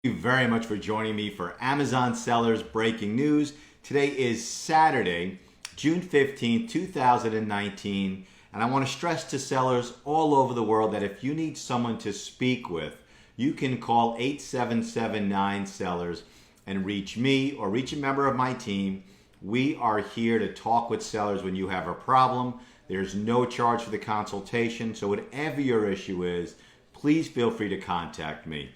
Thank you very much for joining me for Amazon Sellers Breaking News. Today is Saturday, June 15th, 2019, and I want to stress to sellers all over the world that if you need someone to speak with, you can call 8779-SELLERS and reach me or reach a member of my team. We are here to talk with sellers when you have a problem. There's no charge for the consultation, so whatever your issue is, please feel free to contact me.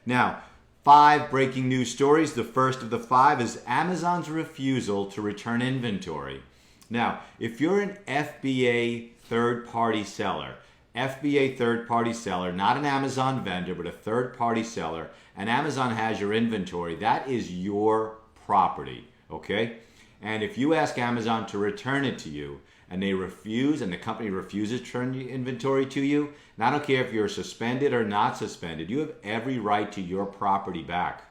Now, 5 breaking news stories. The first of the 5 is Amazon's refusal to return inventory. Now, if you're an FBA third-party seller, not an Amazon vendor, but a third-party seller, and Amazon has your inventory, that is your property, okay? And if you ask Amazon to return it to you, and they refuse, and the company refuses to return your inventory to you, and I don't care if you're suspended or not suspended, you have every right to your property back.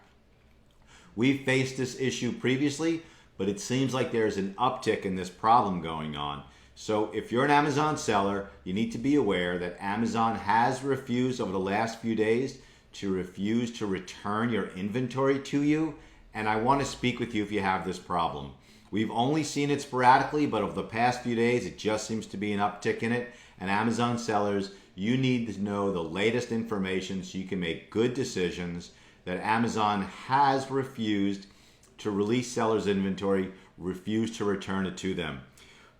We've faced this issue previously, but it seems like there's an uptick in this problem going on. So if you're an Amazon seller, you need to be aware that Amazon has refused over the last few days to refuse to return your inventory to you, and I want to speak with you if you have this problem. We've only seen it sporadically, but over the past few days, it just seems to be an uptick in it. And Amazon sellers, you need to know the latest information so you can make good decisions that Amazon has refused to release sellers' inventory, refused to return it to them.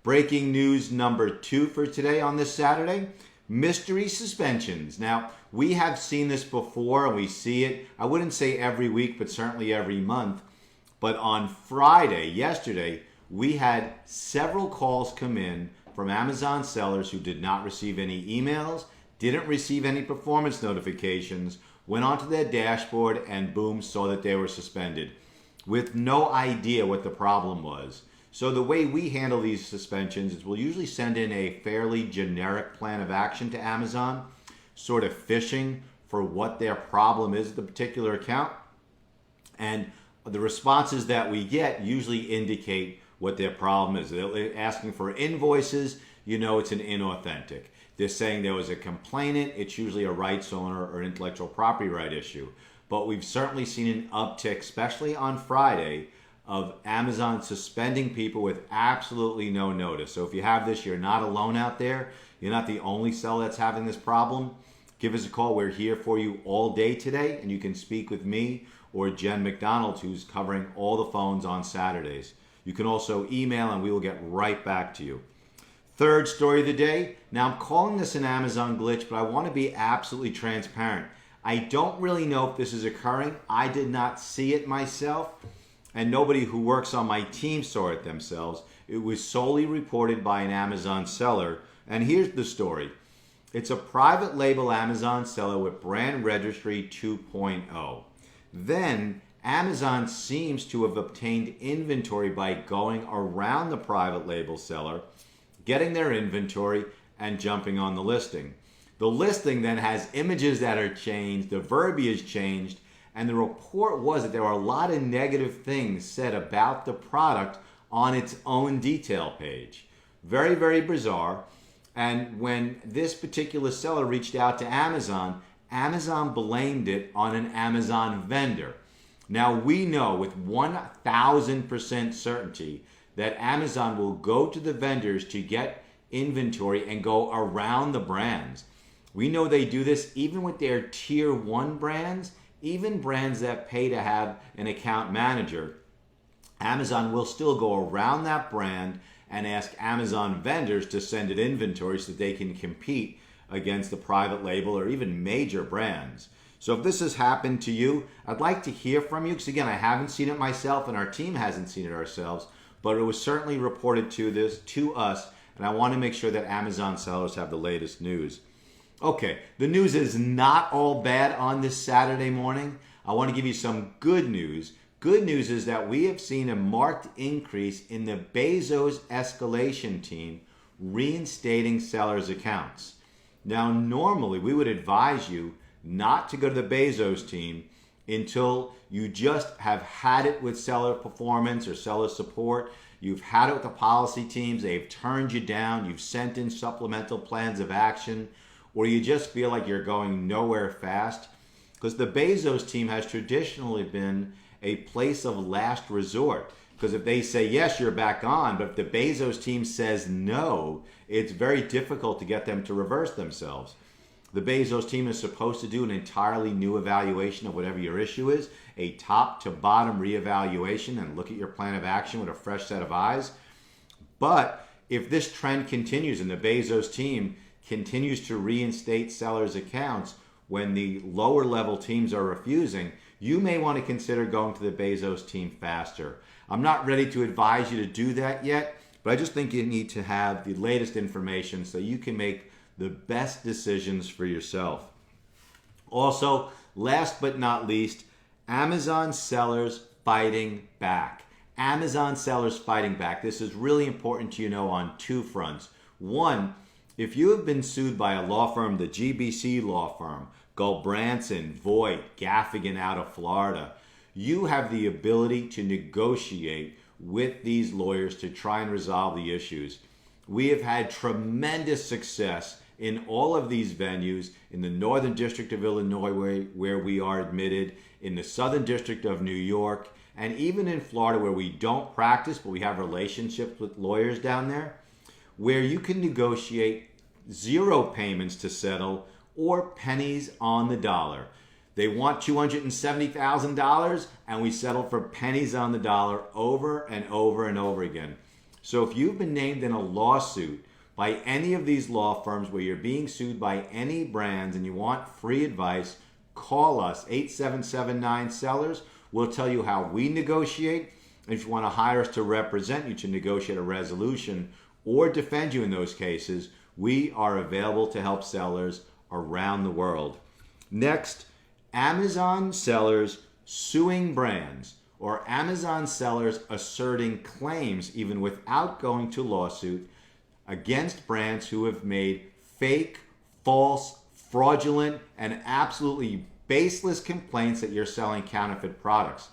Breaking news number 2 for today on this Saturday, mystery suspensions. Now, we have seen this before and we see it, I wouldn't say every week, but certainly every month. But on Friday, yesterday, we had several calls come in from Amazon sellers who did not receive any emails, didn't receive any performance notifications, went onto their dashboard and boom, saw that they were suspended with no idea what the problem was. So the way we handle these suspensions is we'll usually send in a fairly generic plan of action to Amazon, sort of fishing for what their problem is at the particular account. And the responses that we get usually indicate what their problem is. They're asking for invoices, you know it's an inauthentic. They're saying there was a complainant, it's usually a rights owner or intellectual property right issue. But we've certainly seen an uptick, especially on Friday, of Amazon suspending people with absolutely no notice. So if you have this, you're not alone out there. You're not the only seller that's having this problem. Give us a call. We're here for you all day today, and you can speak with me or Jen McDonald, who's covering all the phones on Saturdays. You can also email and we will get right back to you. Third story of the day. Now I'm calling this an Amazon glitch, but I want to be absolutely transparent. I don't really know if this is occurring. I did not see it myself, and nobody who works on my team saw it themselves. It was solely reported by an Amazon seller, and here's the story. It's a private label Amazon seller with brand registry 2.0. Then Amazon seems to have obtained inventory by going around the private label seller, getting their inventory, and jumping on the listing. The listing then has images that are changed, the verbiage changed, and the report was that there were a lot of negative things said about the product on its own detail page. Very, very bizarre. And when this particular seller reached out to Amazon, Amazon blamed it on an Amazon vendor. Now we know with 1,000% certainty that Amazon will go to the vendors to get inventory and go around the brands. We know they do this even with their tier 1 brands, even brands that pay to have an account manager. Amazon will still go around that brand and ask Amazon vendors to send it inventory so that they can compete against the private label or even major brands. So if this has happened to you, I'd like to hear from you, because again, I haven't seen it myself and our team hasn't seen it ourselves, but it was certainly reported to us, and I want to make sure that Amazon sellers have the latest news. Okay, the news is not all bad on this Saturday morning. I want to give you some good news. Good news is that we have seen a marked increase in the Bezos escalation team reinstating sellers' accounts. Now, normally we would advise you not to go to the Bezos team until you just have had it with seller performance or seller support. You've had it with the policy teams. They've turned you down. You've sent in supplemental plans of action, or you just feel like you're going nowhere fast. because the Bezos team has traditionally been a place of last resort. Because if they say yes, you're back on, but if the Bezos team says no, it's very difficult to get them to reverse themselves. The Bezos team is supposed to do an entirely new evaluation of whatever your issue is, a top to bottom reevaluation, and look at your plan of action with a fresh set of eyes. But if this trend continues and the Bezos team continues to reinstate sellers' accounts when the lower level teams are refusing, you may want to consider going to the Bezos team faster. I'm not ready to advise you to do that yet, but I just think you need to have the latest information so you can make the best decisions for yourself. Also, last but not least, Amazon sellers fighting back. Amazon sellers fighting back. This is really important to know on two fronts. One, if you have been sued by a law firm, the GBC law firm, Gulbranson, Voigt, Gaffigan out of Florida, you have the ability to negotiate with these lawyers to try and resolve the issues. We have had tremendous success in all of these venues, in the Northern District of Illinois where we are admitted, in the Southern District of New York, and even in Florida where we don't practice but we have relationships with lawyers down there, where you can negotiate zero payments to settle or pennies on the dollar. They want $270,000 and we settle for pennies on the dollar over and over and over again. So if you've been named in a lawsuit by any of these law firms where you're being sued by any brands and you want free advice, call us, 8779-SELLERS. We'll tell you how we negotiate. And if you want to hire us to represent you to negotiate a resolution or defend you in those cases, we are available to help sellers around the world. Next, Amazon sellers suing brands, or Amazon sellers asserting claims even without going to lawsuit against brands who have made fake, false, fraudulent, and absolutely baseless complaints that you're selling counterfeit products.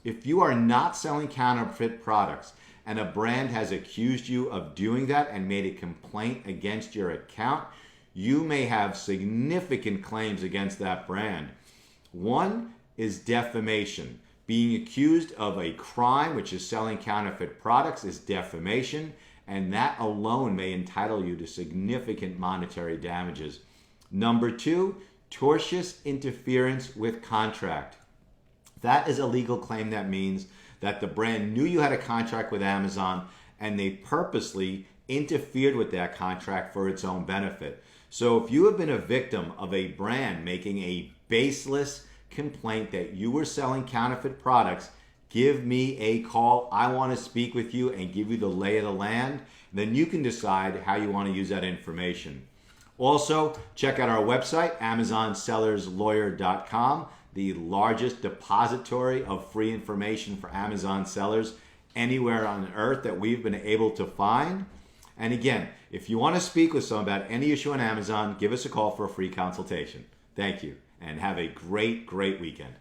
If you are not selling counterfeit products and a brand has accused you of doing that and made a complaint against your account, you may have significant claims against that brand. One is defamation. Being accused of a crime, which is selling counterfeit products, is defamation, and that alone may entitle you to significant monetary damages. Number two, tortious interference with contract. That is a legal claim that means that the brand knew you had a contract with Amazon and they purposely interfered with that contract for its own benefit. So if you have been a victim of a brand making a baseless complaint that you were selling counterfeit products, give me a call. I want to speak with you and give you the lay of the land. Then you can decide how you want to use that information. Also, check out our website, AmazonSellersLawyer.com, the largest depository of free information for Amazon sellers anywhere on earth that we've been able to find. And again, if you want to speak with someone about any issue on Amazon, give us a call for a free consultation. Thank you, and have a great, great weekend.